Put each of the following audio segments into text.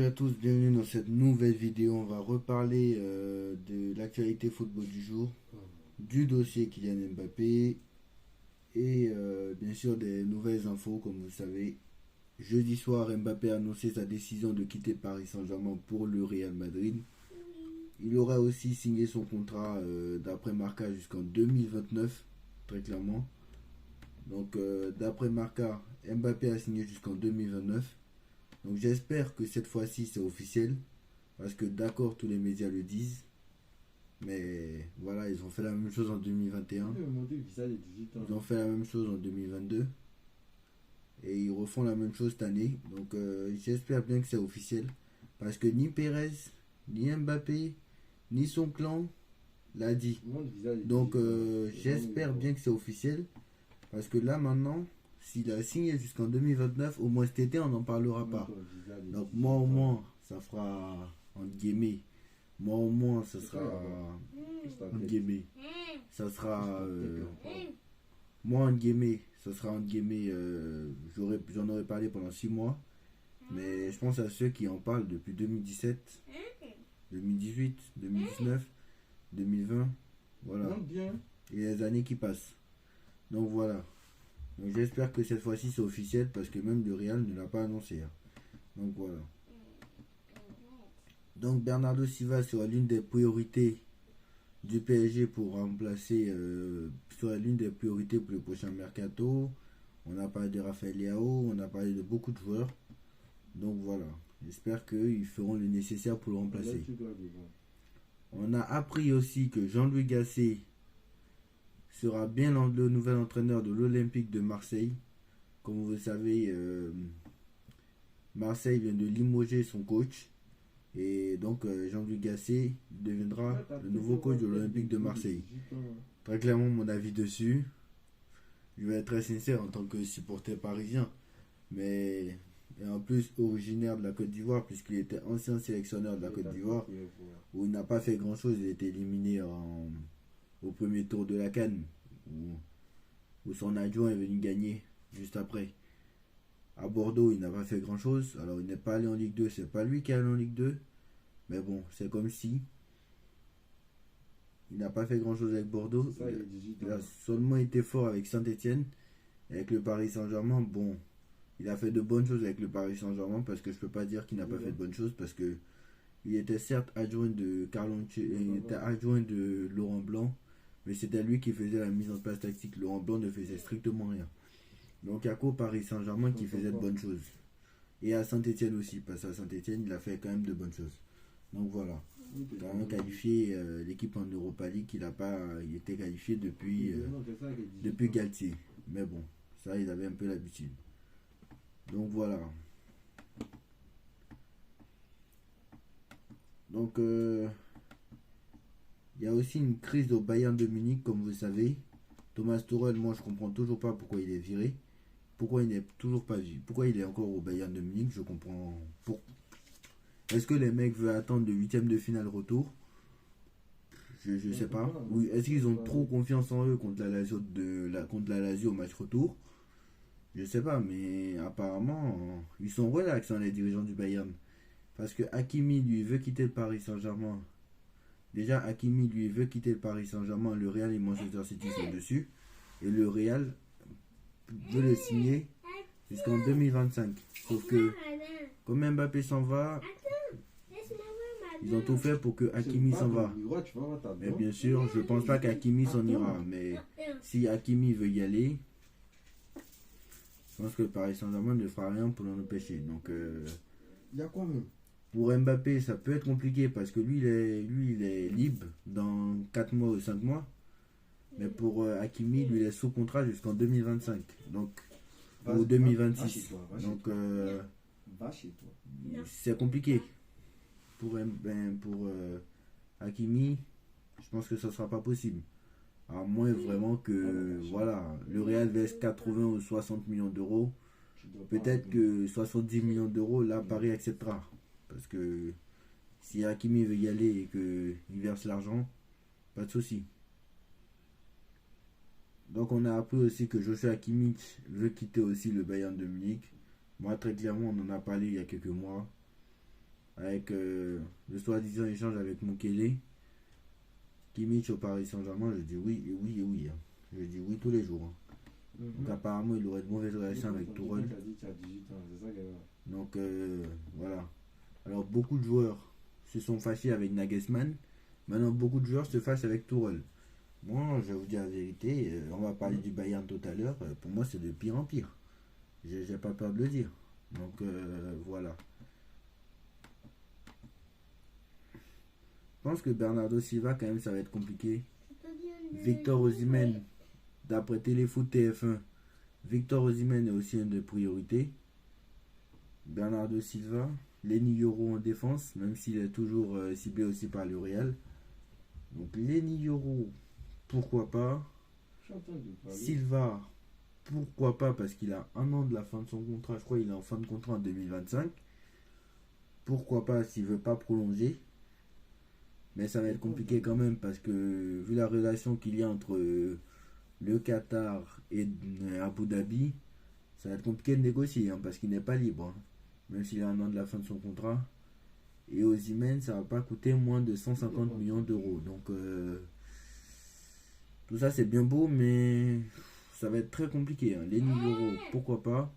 à tous, bienvenue dans cette nouvelle vidéo. On va reparler de l'actualité football du jour, du dossier Kylian Mbappé et bien sûr des nouvelles infos. Comme vous le savez, jeudi soir, Mbappé a annoncé sa décision de quitter Paris Saint-Germain pour le Real Madrid. Il aura aussi signé son contrat d'après Marca jusqu'en 2029, très clairement. Donc d'après Marca, Mbappé a signé jusqu'en 2029. Donc j'espère que cette fois-ci c'est officiel. Parce que d'accord, tous les médias le disent. Mais voilà, ils ont fait la même chose en 2021. Ils ont fait la même chose en 2022. Et ils refont la même chose cette année. Donc j'espère bien que c'est officiel. Parce que ni Pérez, ni Mbappé, ni son clan l'a dit. Donc j'espère bien que c'est officiel. Parce que là maintenant, s'il a signé jusqu'en 2029, au moins cet été, on n'en parlera pas. Donc moi au moins, ça fera, entre guillemets, moi au moins, ça sera, entre guillemets, ça sera, moi entre guillemets, ça sera entre guillemets, j'en aurais parlé pendant 6 mois. Mais je pense à ceux qui en parlent depuis 2017, 2018, 2019, 2020, voilà. Et les années qui passent. Donc voilà. Donc j'espère que cette fois-ci c'est officiel parce que même le Real ne l'a pas annoncé. Donc voilà. Donc Bernardo Silva sera l'une des priorités du PSG pour remplacer, sera l'une des priorités pour le prochain mercato. On a parlé de Rafael Leao, on a parlé de beaucoup de joueurs. Donc voilà. J'espère qu'ils feront le nécessaire pour le remplacer. On a appris aussi que Jean-Louis Gasset sera bien le nouvel entraîneur de l'Olympique de Marseille. Comme vous le savez, Marseille vient de limoger son coach. Et donc Jean-Louis Gasset deviendra le nouveau coach de l'Olympique de Marseille. Très clairement mon avis dessus. Je vais être très sincère en tant que supporter parisien. Mais et en plus originaire de la Côte d'Ivoire, puisqu'il était ancien sélectionneur de la Côte d'Ivoire, où il n'a pas fait grand chose. Il a été éliminé au premier tour de la CAN, où son adjoint est venu gagner juste après. À Bordeaux, il n'a pas fait grand chose. Alors, il n'est pas allé en Ligue 2. C'est pas lui qui est allé en Ligue 2. Mais bon, c'est comme si. Il n'a pas fait grand chose avec Bordeaux. Il a seulement été fort avec Saint-Etienne. Avec le Paris Saint-Germain, bon. Il a fait de bonnes choses avec le Paris Saint-Germain. Parce que je peux pas dire qu'il n'a pas fait de bonnes choses. Parce que il était certes adjoint de il était adjoint de Laurent Blanc. Mais c'était lui qui faisait la mise en place tactique. Laurent Blanc ne faisait strictement rien. Donc il y a qu'au Paris Saint-Germain qui faisait de bonnes choses. Et à Saint-Etienne aussi, parce qu'à Saint-Etienne, il a fait quand même de bonnes choses. Donc voilà. Quand même qualifié l'équipe en Europa League, il était qualifié depuis Galtier. Mais bon, ça, il avait un peu l'habitude. Donc voilà. Donc il y a aussi une crise au Bayern de Munich, comme vous le savez. Thomas Tuchel, moi je comprends toujours pas pourquoi il est viré. Pourquoi il n'est toujours pas vu? Pourquoi il est encore au Bayern de Munich? Je comprends. Est-ce que les mecs veulent attendre le huitième de finale retour? Je sais pas. Ou est-ce qu'ils ont trop confiance en eux contre la Lazio au match retour? Je sais pas, mais apparemment ils sont relax, les dirigeants du Bayern. Parce que Hakimi lui veut quitter le Paris Saint-Germain. Déjà Hakimi lui veut quitter le Paris Saint-Germain. Le Real et Manchester City sont dessus. Et le Real veut le signer jusqu'en 2025. Sauf que comme Mbappé s'en va, ils ont tout fait pour que Hakimi s'en va. Mais bien sûr, je pense pas qu'Hakimi s'en ira. Mais si Hakimi veut y aller, je pense que le Paris Saint-Germain ne fera rien pour l'en empêcher. Donc pour Mbappé, ça peut être compliqué parce que lui, il est libre dans 4 mois ou 5 mois. Mais pour Hakimi, lui, il est sous contrat jusqu'en 2025. Donc, ou 2026. Donc, c'est compliqué. Pour Hakimi, je pense que ça ne sera pas possible. À moins vraiment que, voilà, le Real verse 80 ou 60 millions d'euros. Peut-être que 70 millions d'euros, là, Paris acceptera. Parce que si Hakimi veut y aller et qu'il verse l'argent, pas de souci. Donc on a appris aussi que Joshua Kimmich veut quitter aussi le Bayern de Munich. Moi très clairement on en a parlé il y a quelques mois. avec le soi-disant échange avec Mukele. Kimmich au Paris Saint-Germain, je dis oui et oui et oui. Hein. Je dis oui tous les jours. Hein. Donc apparemment, il aurait de mauvaises relations avec Tourelle. Donc voilà. Alors beaucoup de joueurs se sont fâchés avec Nagelsmann. Maintenant, beaucoup de joueurs se fâchent avec Tourelle. Moi, je vais vous dire la vérité. On va parler du Bayern tout à l'heure. Pour moi, c'est de pire en pire. J'ai pas peur de le dire. Donc voilà. Je pense que Bernardo Silva, quand même, ça va être compliqué. Victor Osimhen, d'après Téléfoot TF1, Victor Osimhen est aussi une des priorités. Bernardo Silva, Lenny Yoro en défense, même s'il est toujours ciblé aussi par le Real. Donc Lenny Yoro, pourquoi pas. Silva, pourquoi pas, parce qu'il a un an de la fin de son contrat. Je crois qu'il est en fin de contrat en 2025. Pourquoi pas s'il ne veut pas prolonger. Mais ça va être compliqué quand même parce que vu la relation qu'il y a entre le Qatar et Abu Dhabi, ça va être compliqué de négocier hein, parce qu'il n'est pas libre. Hein, même s'il a un an de la fin de son contrat. Et Osimhen, ça va pas coûter moins de 150 millions d'euros. Donc tout ça c'est bien beau, mais ça va être très compliqué. Hein. Lenny Yoro, pourquoi pas.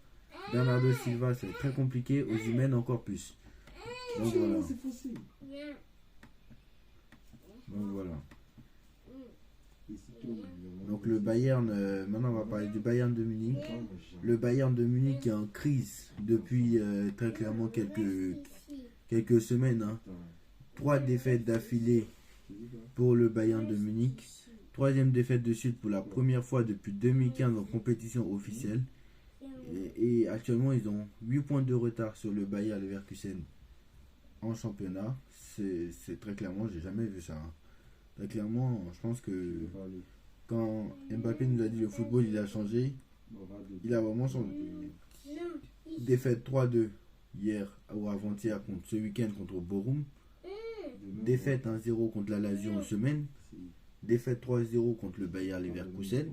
Bernardo Silva, ça va être très compliqué. Osimhen encore plus. Donc voilà. Donc voilà. Donc le Bayern, maintenant on va parler du Bayern de Munich. Le Bayern de Munich est en crise depuis très clairement quelques semaines. Hein. 3 défaites d'affilée pour le Bayern de Munich. 3e défaite de suite pour la première fois depuis 2015 en compétition officielle. Et actuellement ils ont 8 points de retard sur le Bayer Leverkusen en championnat. C'est très clairement, j'ai jamais vu ça. Hein. Très clairement, je pense que quand Mbappé nous a dit le football il a changé, il a vraiment changé. Défaite 3-2 hier ou avant-hier contre ce week-end contre Bochum. Défaite 1-0 contre la Lazio en semaine. Défaite 3-0 contre le Bayer Leverkusen.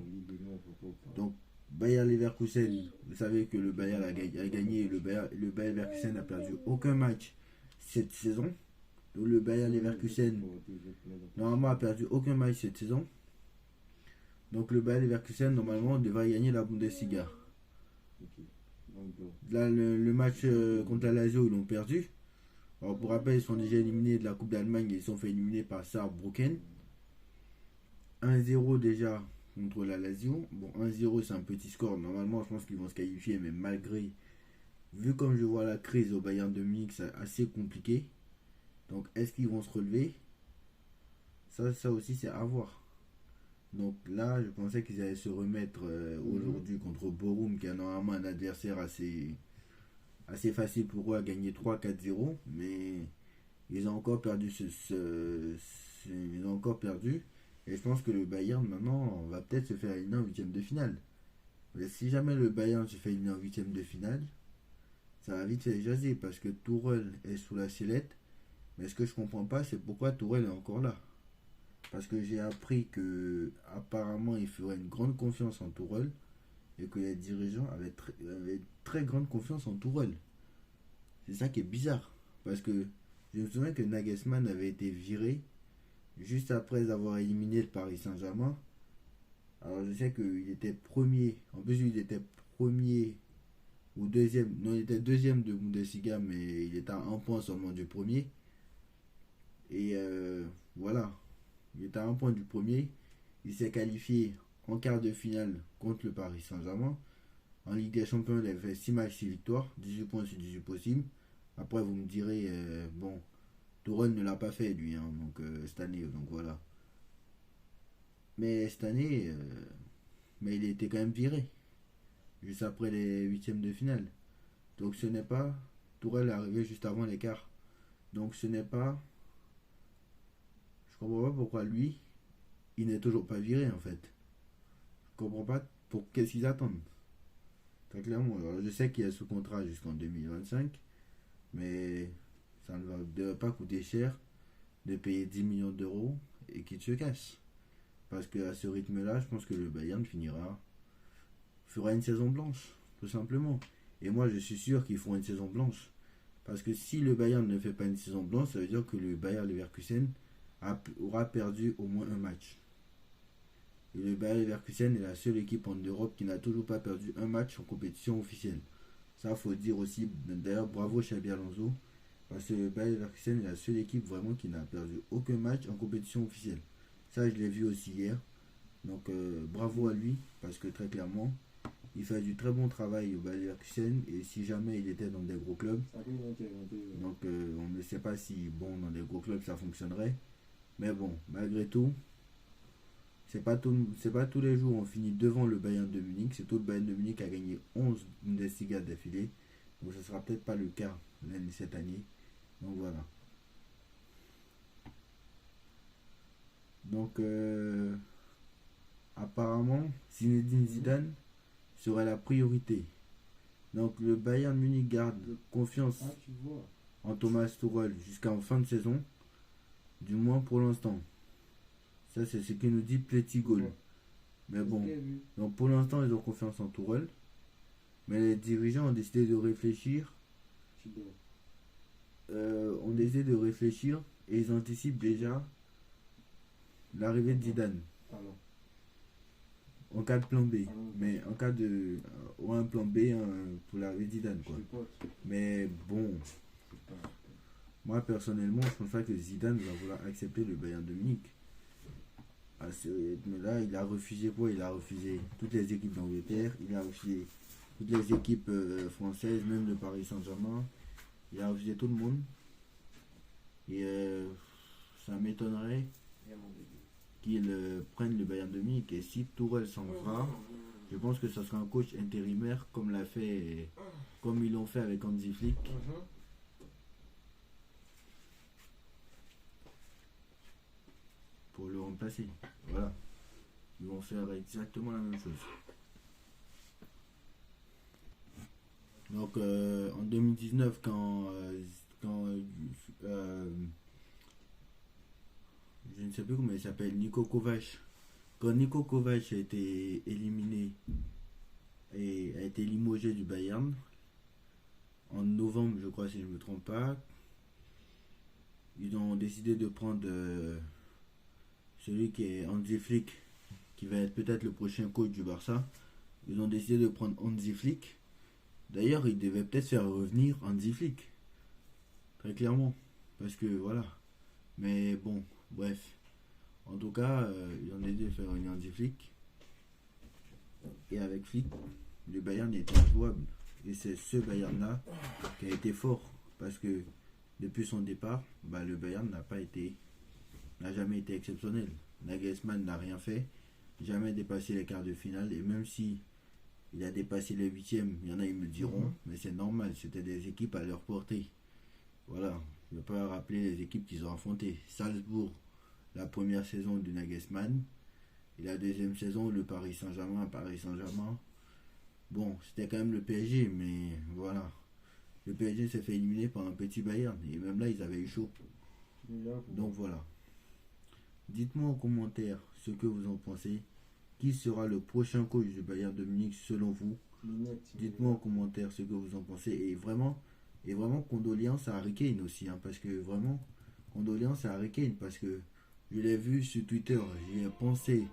Donc Bayer Leverkusen, vous savez que le Bayer a gagné, le Bayer Leverkusen n'a perdu aucun match cette saison. Donc le Bayer Leverkusen normalement a perdu aucun match cette saison. Donc le Bayer Leverkusen normalement devrait gagner la Bundesliga. Là le match contre la Lazio ils l'ont perdu. Alors pour rappel ils sont déjà éliminés de la Coupe d'Allemagne et ils sont fait éliminer par Saarbrücken. 1-0 déjà contre la Lazio. Bon 1-0 c'est un petit score. Normalement je pense qu'ils vont se qualifier mais malgré, vu comme je vois la crise au Bayern de Munich c'est assez compliqué. Donc est-ce qu'ils vont se relever? Ça aussi c'est à voir. Donc là je pensais qu'ils allaient se remettre aujourd'hui contre Bochum qui a normalement un adversaire assez facile pour eux à gagner 3-4-0. Mais ils ont encore perdu ils ont encore perdu. Et je pense que le Bayern maintenant va peut-être se faire éliminer en 8ème de finale. Mais si jamais le Bayern se fait éliminer en 8ème de finale, ça va vite faire jaser parce que Tourelle est sous la sellette. Mais ce que je comprends pas, c'est pourquoi Tourelle est encore là. Parce que j'ai appris que apparemment il ferait une grande confiance en Tourelle et que les dirigeants avaient très grande confiance en Tourelle. C'est ça qui est bizarre. Parce que je me souviens que Nagelsmann avait été viré juste après avoir éliminé le Paris Saint-Germain. Alors je sais qu'il était premier. En plus il était premier ou deuxième. Non, il était deuxième de Bundesliga, mais il était à un point seulement du premier. Et voilà. Il était à un point du premier. Il s'est qualifié en quart de finale contre le Paris Saint-Germain. En Ligue des Champions, il avait fait 6 matchs, 6 victoires. 18 points sur 18 possibles. Après, vous me direz, bon, Tourelle ne l'a pas fait, lui, hein, donc, cette année. Donc voilà. Mais cette année, mais il était quand même viré. Juste après les huitièmes de finale. Donc ce n'est pas... Tourelle est arrivé juste avant l'écart. Donc ce n'est pas... Je comprends pas pourquoi lui, il n'est toujours pas viré en fait. Je comprends pas pour qu'est-ce qu'ils attendent. Très clairement. Alors, je sais qu'il est sous contrat jusqu'en 2025, mais ça ne devrait pas coûter cher de payer 10 millions d'euros et qu'il se casse. Parce qu'à ce rythme-là, je pense que le Bayern fera une saison blanche, tout simplement. Et moi, je suis sûr qu'ils feront une saison blanche. Parce que si le Bayern ne fait pas une saison blanche, ça veut dire que le Bayer Leverkusen aura perdu au moins un match. Et le Bayer Leverkusen est la seule équipe en Europe qui n'a toujours pas perdu un match en compétition officielle. Ça, faut dire aussi. D'ailleurs, bravo Xabi Alonso. Parce que le Bayer Leverkusen est la seule équipe vraiment qui n'a perdu aucun match en compétition officielle. Ça, je l'ai vu aussi hier. Donc, bravo à lui. Parce que très clairement, il fait du très bon travail au Bayer Leverkusen. Et si jamais il était dans des gros clubs, donc on ne sait pas si, bon, dans des gros clubs, ça fonctionnerait. Mais bon, malgré tout, c'est pas tous les jours on finit devant le Bayern de Munich. C'est tout le Bayern de Munich a gagné 11 Bundesliga d'affilée. Donc ce sera peut-être pas le cas cette année. Donc voilà. Donc apparemment, Zinedine Zidane serait la priorité. Donc le Bayern Munich garde confiance en Thomas Tuchel jusqu'en fin de saison. Du moins pour l'instant. Ça c'est ce que nous dit Pleti Goal. Mais bon, donc pour l'instant ils ont confiance en Tuchel. Mais les dirigeants ont décidé de réfléchir. Et ils anticipent déjà l'arrivée de Zidane. En cas de plan B. Mais en cas de. Ou un plan B pour l'arrivée de Zidane, quoi. Mais bon. Moi personnellement, je pense pas que Zidane va vouloir accepter le Bayern de Munich. À ce rythme-là, il a refusé quoi? Il a refusé toutes les équipes d'Angleterre, il a refusé toutes les équipes françaises, même le Paris Saint-Germain. Il a refusé tout le monde. Et ça m'étonnerait qu'il prenne le Bayern de Munich. Et si Tourelle s'en va, je pense que ça sera un coach intérimaire comme ils l'ont fait avec Hansi Flick. Pour le remplacer. Voilà. Ils vont faire exactement la même chose. Donc en 2019, quand je ne sais plus comment il s'appelle, Niko Kovac. Quand Niko Kovac a été éliminé et a été limogé du Bayern, en novembre, je crois, si je ne me trompe pas, ils ont décidé de prendre celui qui est Hansi Flick, qui va être peut-être le prochain coach du Barça. Ils ont décidé de prendre Hansi Flick. D'ailleurs, ils devaient peut-être faire revenir Hansi Flick. Très clairement. Parce que voilà. Mais bon, bref. En tout cas, ils ont décidé de faire revenir Hansi Flick. Et avec Flick, le Bayern était injouable. Et c'est ce Bayern-là qui a été fort. Parce que depuis son départ, le Bayern n'a jamais été exceptionnel. Nagelsmann n'a rien fait. Jamais dépassé les quarts de finale. Et même si il a dépassé les huitièmes, il y en a, ils me diront, mais c'est normal, c'était des équipes à leur portée. Voilà, je ne vais pas rappeler les équipes qu'ils ont affrontées. Salzbourg, la première saison du Nagelsmann, et la deuxième saison, le Paris Saint-Germain. Bon, c'était quand même le PSG, mais voilà. Le PSG s'est fait éliminer par un petit Bayern, et même là, ils avaient eu chaud. Donc voilà. Dites-moi en commentaire ce que vous en pensez. Qui sera le prochain coach du Bayern de Munich selon vous? Dites-moi en commentaire ce que vous en pensez. Et vraiment condoléances à Harry Kane aussi. Parce que vraiment, condoléances à Harry Kane. Parce que je l'ai vu sur Twitter, j'y ai pensé.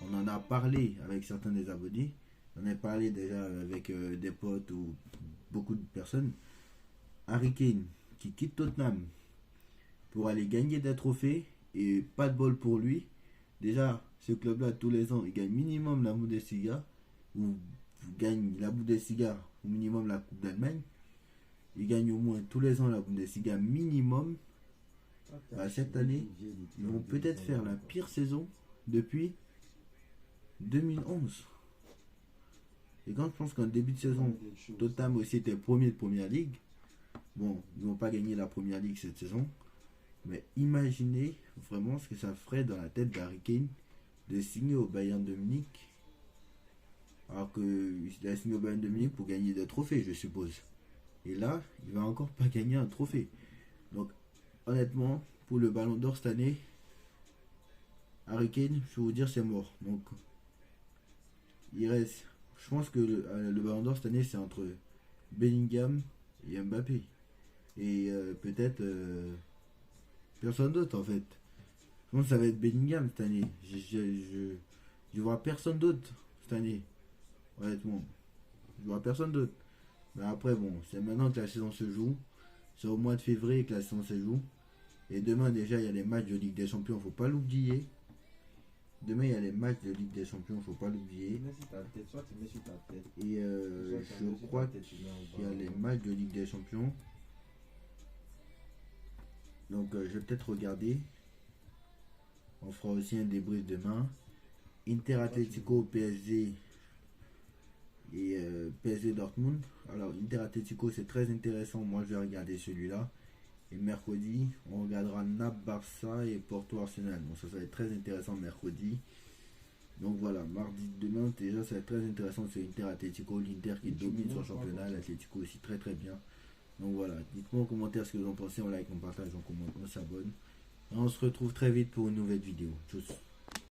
On en a parlé avec certains des abonnés. On en a parlé déjà avec des potes ou beaucoup de personnes. Harry Kane qui quitte Tottenham pour aller gagner des trophées. Et pas de bol pour lui. Déjà, ce club-là, tous les ans, il gagne minimum la Bundesliga, ou gagne la Bundesliga, au minimum la Coupe d'Allemagne. Il gagne au moins tous les ans la Bundesliga minimum. Cette année, ils vont peut-être faire la pire saison depuis 2011. Et quand je pense qu'en début de saison, Tottenham aussi était premier de Première Ligue. Bon, ils ne vont pas gagner la Première Ligue cette saison. Mais imaginez vraiment ce que ça ferait dans la tête d'Harry Kane de signer au Bayern de Munich. Alors qu'il a signé au Bayern de Munich pour gagner des trophées, je suppose. Et là, il va encore pas gagner un trophée. Donc, honnêtement, pour le Ballon d'Or cette année, Harry Kane, je vais vous dire, c'est mort. Donc, il reste. Je pense que le Ballon d'Or cette année, c'est entre Bellingham et Mbappé. Et peut-être personne d'autre en fait. Je pense que ça va être Bellingham cette année. Je vois personne d'autre cette année. Honnêtement. Je vois personne d'autre. Mais après, bon, c'est maintenant que la saison se joue. C'est au mois de février que la saison se joue. Et demain, déjà, il y a les matchs de Ligue des Champions, faut pas l'oublier. Demain, il y a les matchs de Ligue des Champions, faut pas l'oublier. Et je crois qu'il y a les matchs de Ligue des Champions. Donc, je vais peut-être regarder. On fera aussi un débrief demain. Inter Atlético, PSG et PSG Dortmund. Alors, Inter Atlético, c'est très intéressant. Moi, je vais regarder celui-là. Et mercredi, on regardera Naples Barça et Porto Arsenal. Bon, ça va être très intéressant mercredi. Donc voilà, mardi demain, déjà, ça va être très intéressant. C'est Inter Atlético, l'Inter qui domine son championnat. L'Atlético aussi très très bien. Donc voilà, dites-moi en commentaire ce que vous en pensez. On like, on partage, on commente, on s'abonne. Et on se retrouve très vite pour une nouvelle vidéo. Tchuss.